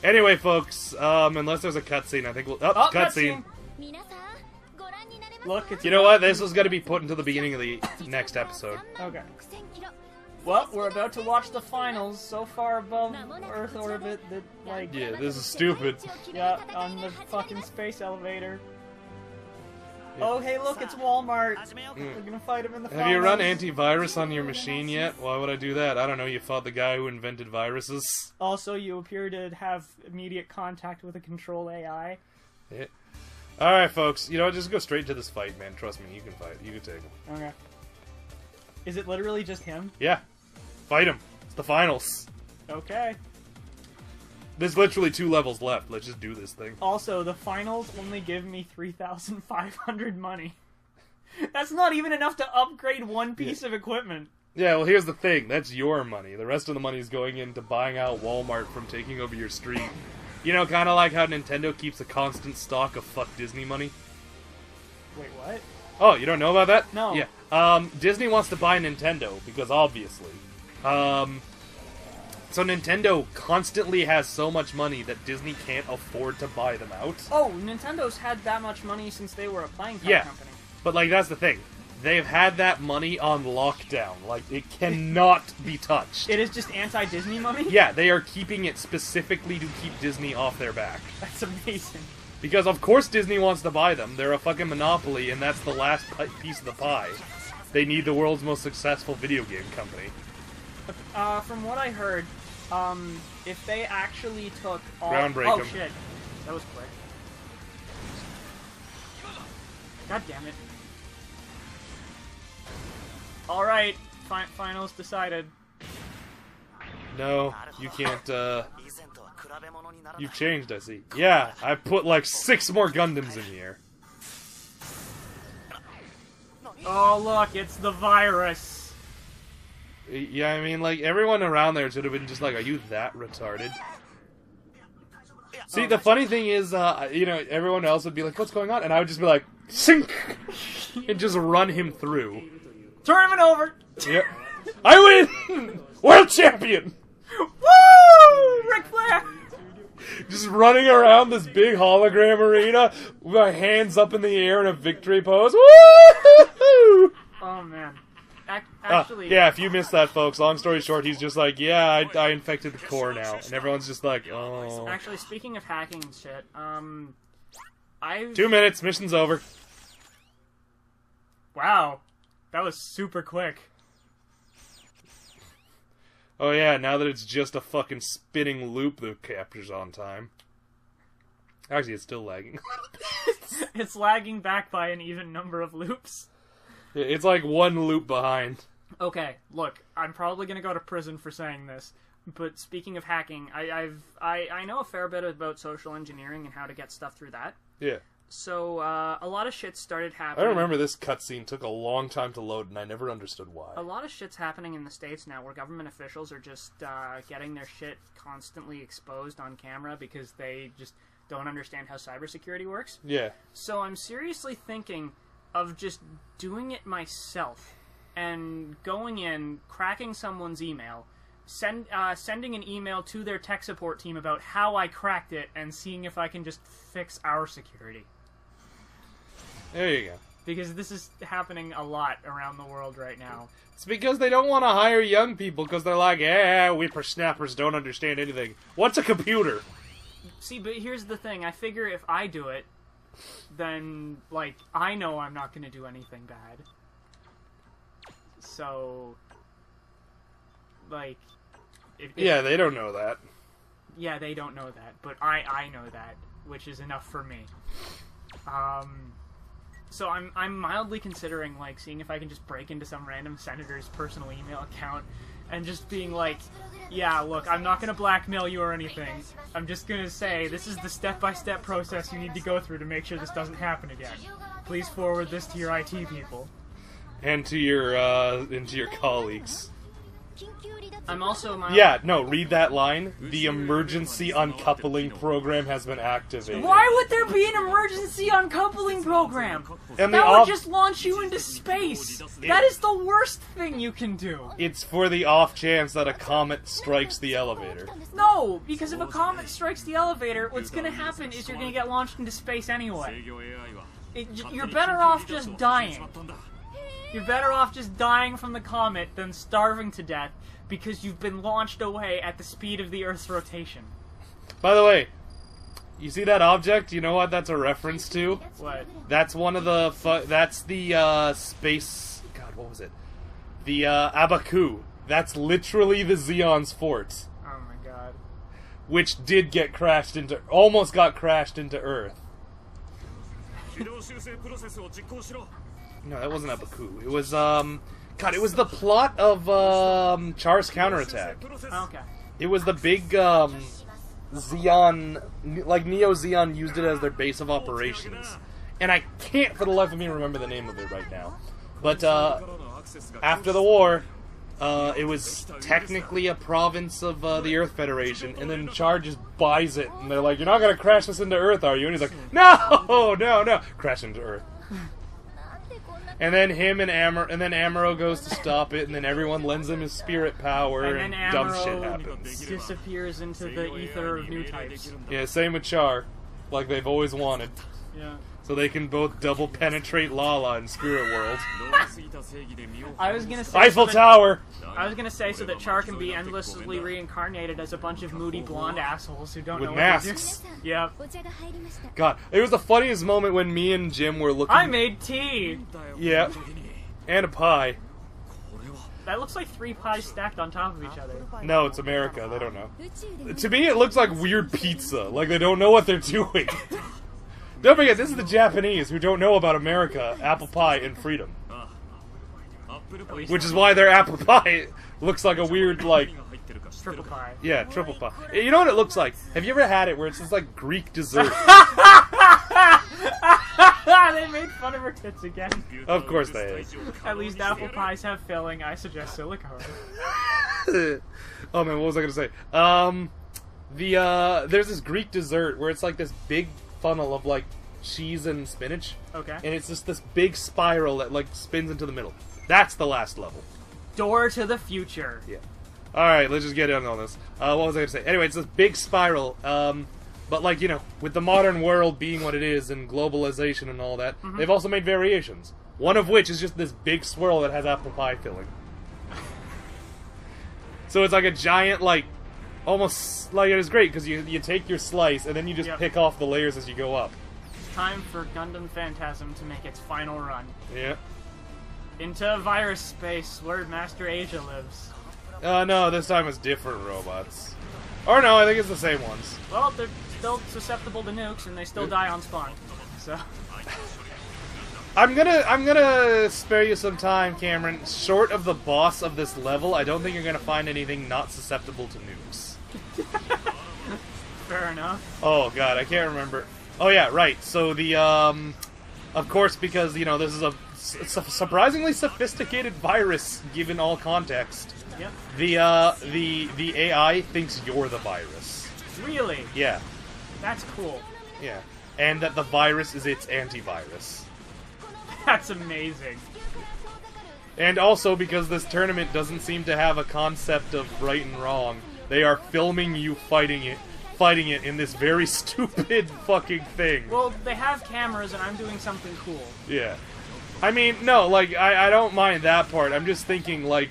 Anyway, folks, unless there's a cutscene, I think we'll... Oh, cutscene! Look, it's... You know what? This was going to be put until the beginning of the next episode. Okay. Well, we're about to watch the finals. So far above Earth orbit that, like... Yeah, this is stupid. Yeah, on the fucking space elevator. Yeah. Oh, hey, look, it's Walmart. We're gonna fight him in the finals. Have you run antivirus on your machine yet? Why would I do that? I don't know, you fought the guy who invented viruses. Also, you appear to have immediate contact with a control AI. Yeah. Alright, folks, you know what, just go straight to this fight, man. Trust me, you can fight. You can take him. Okay. Is it literally just him? Yeah. Fight him. It's the finals. Okay. There's literally 2 levels left. Let's just do this thing. Also, the finals only give me 3,500 money. That's not even enough to upgrade one piece of equipment. Yeah, well, here's the thing. That's your money. The rest of the money is going into buying out Walmart from taking over your street. You know, kind of like how Nintendo keeps a constant stock of fuck Disney money. Wait, what? Oh, you don't know about that? No. Yeah. Disney wants to buy Nintendo, because obviously. So Nintendo constantly has so much money that Disney can't afford to buy them out. Oh, Nintendo's had that much money since they were a playing card company. But, like, that's the thing. They've had that money on lockdown. Like, it cannot be touched. It is just anti-Disney money? Yeah, they are keeping it specifically to keep Disney off their back. That's amazing. Because, of course, Disney wants to buy them. They're a fucking monopoly, and that's the last piece of the pie. They need the world's most successful video game company. From what I heard, if they actually took all... Groundbreaking. Oh, shit. That was quick. God damn it. Alright, finals decided. No, you can't, You've changed, I see. Yeah, I put like 6 more Gundams in here. Oh, look, it's the virus. Yeah, I mean, like, everyone around there should have been just like, are you that retarded? See, the funny thing is, you know, everyone else would be like, what's going on? And I would just be like, sink! And just run him through. Tournament over! Yep. I win! World champion! Woo! Ric Flair! Just running around this big hologram arena with my hands up in the air in a victory pose. Woo! Oh, man. Actually... yeah, if you missed that, folks, long story short, he's just like, yeah, I infected the core now. And everyone's just like, oh... Actually, speaking of hacking and shit, 2 minutes, mission's over. Wow. That was super quick. Oh yeah, now that it's just a fucking spinning loop that captures on time. Actually, it's still lagging. It's lagging back by an even number of loops. It's like 1 loop behind. Okay, look, I'm probably gonna go to prison for saying this, but speaking of hacking, I know a fair bit about social engineering and how to get stuff through that. Yeah. So, a lot of shit started happening. I remember this cutscene took a long time to load, and I never understood why. A lot of shit's happening in the States now, where government officials are just getting their shit constantly exposed on camera because they just don't understand how cybersecurity works. Yeah. So I'm seriously thinking of just doing it myself, and going in, cracking someone's email, sending an email to their tech support team about how I cracked it, and seeing if I can just fix our security. There you go. Because this is happening a lot around the world right now. It's because they don't want to hire young people, because they're like, whippersnappers don't understand anything. What's a computer? See, but here's the thing. I figure if I do it, then, like, I know I'm not going to do anything bad. So, like... yeah, they don't know that. Yeah, they don't know that, but I know that, which is enough for me. So I'm mildly considering, like, seeing if I can just break into some random senator's personal email account and just being like, yeah, look, I'm not going to blackmail you or anything. I'm just going to say, this is the step-by-step process you need to go through to make sure this doesn't happen again. Please forward this to your IT people. And to your colleagues. I'm also Yeah, no, read that line. The emergency uncoupling program has been activated. Why would there be an emergency uncoupling program? And That would just launch you into space. That is the worst thing you can do. It's for the off chance that a comet strikes the elevator. No, because if a comet strikes the elevator, what's going to happen is you're going to get launched into space anyway. You're better off just dying. You're better off just dying from the comet than starving to death because you've been launched away at the speed of the Earth's rotation. By the way, you see that object? You know what that's a reference to? What? That's one of the... that's the, space... God, what was it? The, Abaku. That's literally the Zeon's fort. Oh my god. Which did get crashed into... almost got crashed into Earth. No, that wasn't Abaku. It was, God, it was the plot of, Char's Counterattack. Okay. It was the big, Xeon... like, Neo Xeon used it as their base of operations. And I can't for the life of me remember the name of it right now. But, after the war, it was technically a province of, the Earth Federation, and then Char just buys it, and they're like, you're not gonna crash this into Earth, are you? And he's like, no, no, no! Crash into Earth. And then Amuro goes to stop it, and then everyone lends him his spirit power, and dumb shit happens. Disappears into the ether of new types. Yeah, same with Char, like they've always wanted. Yeah. So they can both double penetrate Lala in Spirit World. I was gonna say Eiffel Tower! I was gonna say so that Char can be endlessly reincarnated as a bunch of moody blonde assholes who don't With know masks. what to do. Yep. God, it was the funniest moment when me and Jim were looking... I made tea! Yeah. And a pie. That looks like 3 pies stacked on top of each other. No, it's America. They don't know. To me, it looks like weird pizza. Like they don't know what they're doing. Don't forget, this is the Japanese who don't know about America, apple pie, and freedom. Which is why their apple pie looks like a weird, like... Triple pie. Yeah, triple pie. You know what it looks like? Have you ever had it where it's just like Greek dessert? They made fun of her tits again. Of course they have. At least apple pies have filling. I suggest silicone. Oh man, what was I gonna say? There's this Greek dessert where it's like this big funnel of like cheese and spinach. Okay. And it's just this big spiral that like spins into the middle. That's the last level. Door to the future. Yeah. Alright, let's just get in on this. What was I gonna say? Anyway, it's this big spiral, but like, you know, with the modern world being what it is and globalization and all that, they've also made variations. One of which is just this big swirl that has apple pie filling. So it's like a giant, like, almost, like, it is great, because you take your slice, and then you just pick off the layers as you go up. It's time for Gundam Phantasm to make its final run. Yeah. Into virus space, where Master Asia lives. No, this time it's different robots. Or no, I think it's the same ones. Well, they're still susceptible to nukes, and they still die on spawn. So... I'm gonna spare you some time, Cameron. Short of the boss of this level, I don't think you're gonna find anything not susceptible to nukes. Fair enough. Oh god, I can't remember. Oh yeah, right. So the of course, because you know this is a surprisingly sophisticated virus given all context. Yep. The AI thinks you're the virus. Really? Yeah. That's cool. Yeah. And that the virus is its antivirus. That's amazing. And also because this tournament doesn't seem to have a concept of right and wrong, they are filming you fighting it in this very stupid fucking thing. Well, they have cameras and I'm doing something cool. Yeah. I mean, no, like, I don't mind that part. I'm just thinking, like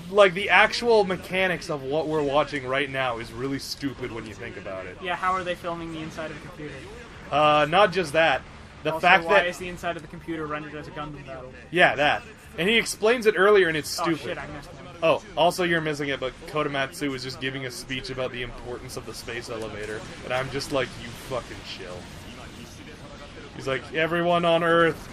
the actual mechanics of what we're watching right now is really stupid when you think about it. Yeah, how are they filming the inside of the computer? Not just that. The also, fact why that... is the inside of the computer rendered as a Gundam battle? Yeah, that. And he explains it earlier and it's stupid. Oh shit, I missed one. Oh, also you're missing it, but Kodamatsu is just giving a speech about the importance of the space elevator, and I'm just like, you fucking chill. He's like, everyone on Earth,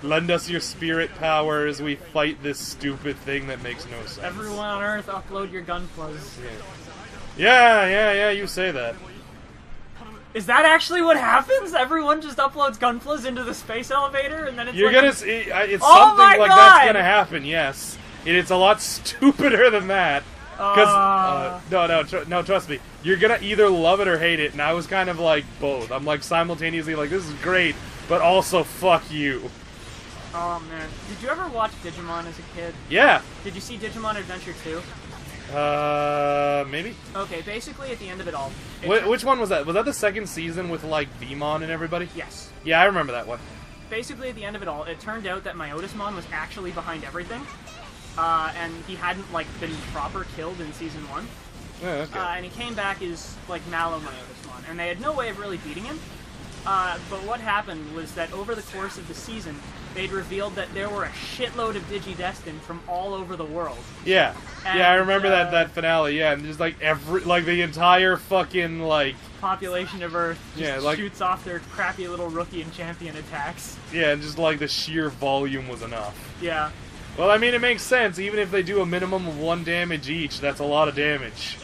lend us your spirit power as we fight this stupid thing that makes no sense. Everyone on Earth, upload your Gunplas. Yeah, you say that. Is that actually what happens? Everyone just uploads Gunplas into the space elevator, and then it's You're like... gonna see, it's Oh something my like God! that's gonna happen, yes. It's a lot stupider than that. Because no, trust me, you're gonna either love it or hate it, and I was kind of like both. I'm like simultaneously like, this is great, but also fuck you. Oh man, did you ever watch Digimon as a kid? Yeah. Did you see Digimon Adventure 2? Maybe. Okay, basically at the end of it all. Which one was that? Was that the second season with like Vmon and everybody? Yes. Yeah, I remember that one. Basically at the end of it all, it turned out that Myotismon was actually behind everything. And he hadn't, like, been proper killed in Season 1. Yeah, okay. And he came back as, like, Myotismon. And they had no way of really beating him. But what happened was that over the course of the season, they'd revealed that there were a shitload of Digidestined from all over the world. Yeah. And, yeah, I remember that finale, yeah, and just, like, the entire fucking, like... population of Earth just like, shoots off their crappy little rookie and champion attacks. Yeah, and just, like, the sheer volume was enough. Yeah. Well, I mean, it makes sense. Even if they do a minimum of 1 damage each, that's a lot of damage.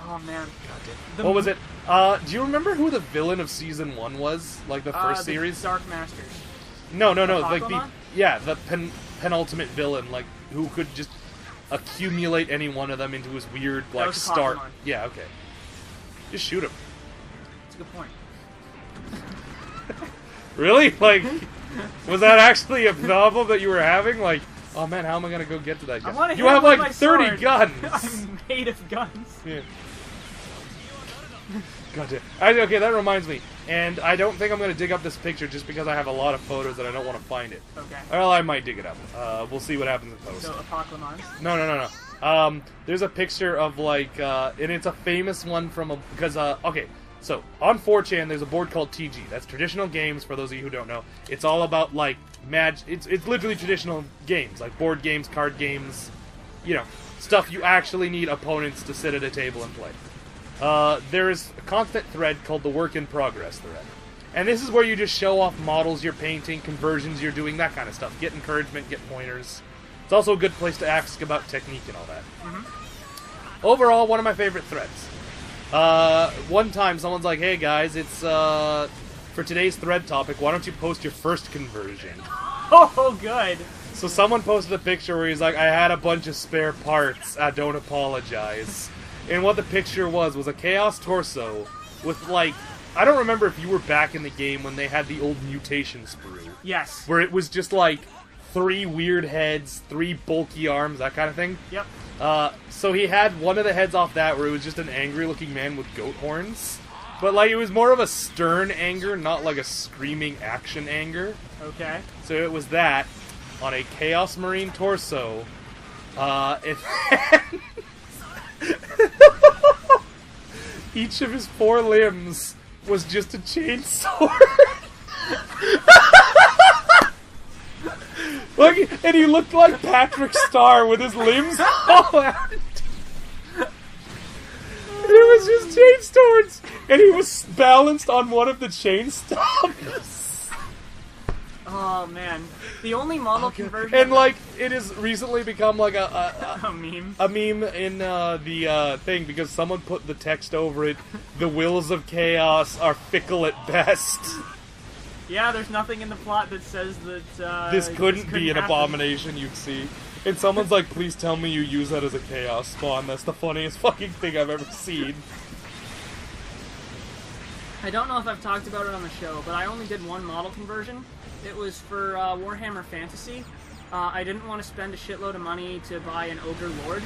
Oh, man. What was it? Do you remember who the villain of Season 1 was? Like, the first series? Dark Masters. No. Like, the penultimate villain, like, who could just accumulate any one of them into his weird, like, start. Yeah, okay. Just shoot him. That's a good point. Really? Like, was that actually a problem that you were having? Like, oh man, how am I gonna go get to that guy? You have like 30 guns! I'm made of guns. Yeah. Gotcha. Okay, that reminds me. And I don't think I'm gonna dig up this picture just because I have a lot of photos and I don't want to find it. Okay. Well, I might dig it up. We'll see what happens in post. So, Apocalypse? No. There's a picture of like, and it's a famous one from a, because, okay. So, on 4chan, there's a board called TG. That's Traditional Games, for those of you who don't know. It's all about, like, it's literally traditional games, like board games, card games, you know, stuff you actually need opponents to sit at a table and play. There is a constant thread called the Work in Progress thread. And this is where you just show off models you're painting, conversions you're doing, that kind of stuff. Get encouragement, get pointers. It's also a good place to ask about technique and all that. Mm-hmm. Overall, one of my favorite threads. One time someone's like, hey guys, it's, for today's thread topic, why don't you post your first conversion? Oh, good. So someone posted a picture where he's like, I had a bunch of spare parts, I don't apologize. And what the picture was a Chaos Torso with, like, I don't remember if you were back in the game when they had the old mutation sprue. Yes. Where it was just, like, 3 weird heads, 3 bulky arms, that kind of thing. Yep. So he had one of the heads off that where it was just an angry-looking man with goat horns. But, like, it was more of a stern anger, not like a screaming action anger. Okay. So it was that on a Chaos Marine torso. Each of his 4 limbs was just a chainsaw. Look, and he looked like Patrick Star with his limbs all out. And it was just chain swords, and he was balanced on one of the chain stomps. Oh man, the only model conversion. And like, it has recently become like a meme. A meme in the thing because someone put the text over it. The wills of chaos are fickle at best. Yeah, there's nothing in the plot that says that this couldn't be an happen. abomination you'd see. And someone's like, please tell me you use that as a chaos spawn. That's the funniest fucking thing I've ever seen. I don't know if I've talked about it on the show, but I only did one model conversion. It was for Warhammer Fantasy. I didn't want to spend a shitload of money to buy an Ogre Lord.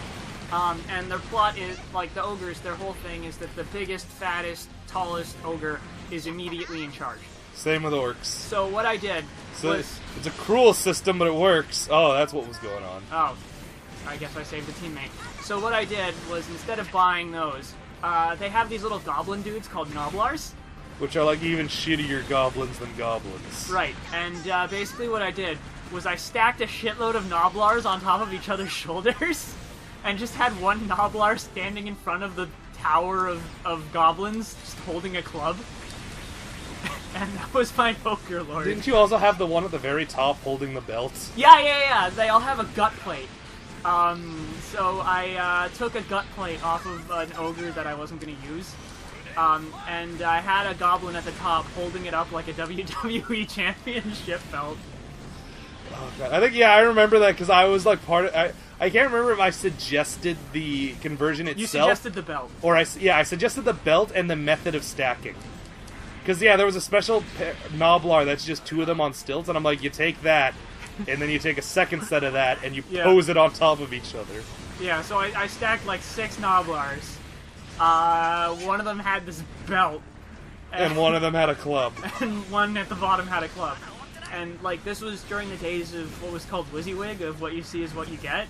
And their plot is, like, the ogres, their whole thing is that the biggest, fattest, tallest ogre is immediately in charge. Same with orcs. So what I did was... It's a cruel system, but it works. Oh, that's what was going on. Oh, I guess I saved a teammate. So what I did was, instead of buying those, they have these little goblin dudes called Noblars. Which are, like, even shittier goblins than goblins. Right, and basically what I did was I stacked a shitload of Noblars on top of each other's shoulders, and just had one Noblar standing in front of the tower of goblins, just holding a club. And that was my Ogre Lord. Didn't you also have the one at the very top holding the belt? Yeah. They all have a gut plate. So I took a gut plate off of an ogre that I wasn't going to use. And I had a goblin at the top holding it up like a WWE Championship belt. Oh, God. I think, yeah, I remember that because I was like I can't remember if I suggested the conversion itself. You suggested the belt. Or I suggested the belt and the method of stacking. Because, yeah, there was a special Noblar that's just 2 of them on stilts, and I'm like, you take that, and then you take a second set of that, and you pose it on top of each other. Yeah, so I stacked like 6 Noblars. One of them had this belt. And one of them had a club. And one at the bottom had a club. And, like, this was during the days of what was called WYSIWYG, of what you see is what you get.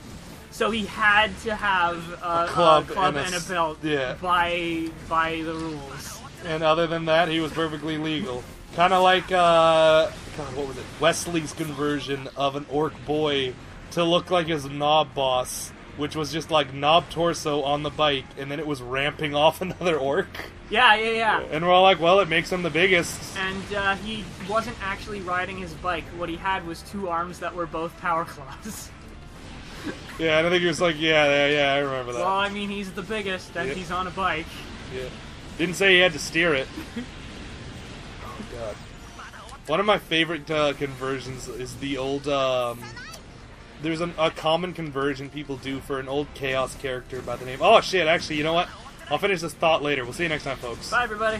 So he had to have a club and a belt by the rules. And other than that, he was perfectly legal. Kind of like, God, what was it? Wesley's conversion of an orc boy to look like his Nob boss, which was just like Nob torso on the bike, and then it was ramping off another orc. Yeah. And we're all like, well, it makes him the biggest. And he wasn't actually riding his bike. What he had was 2 arms that were both power claws. Yeah, and I think he was like, yeah, I remember that. Well, I mean, he's the biggest, and he's on a bike. Yeah. Didn't say he had to steer it. Oh, God. One of my favorite conversions is the old, there's a common conversion people do for an old Chaos character by the name... Oh, shit, actually, you know what? I'll finish this thought later. We'll see you next time, folks. Bye, everybody.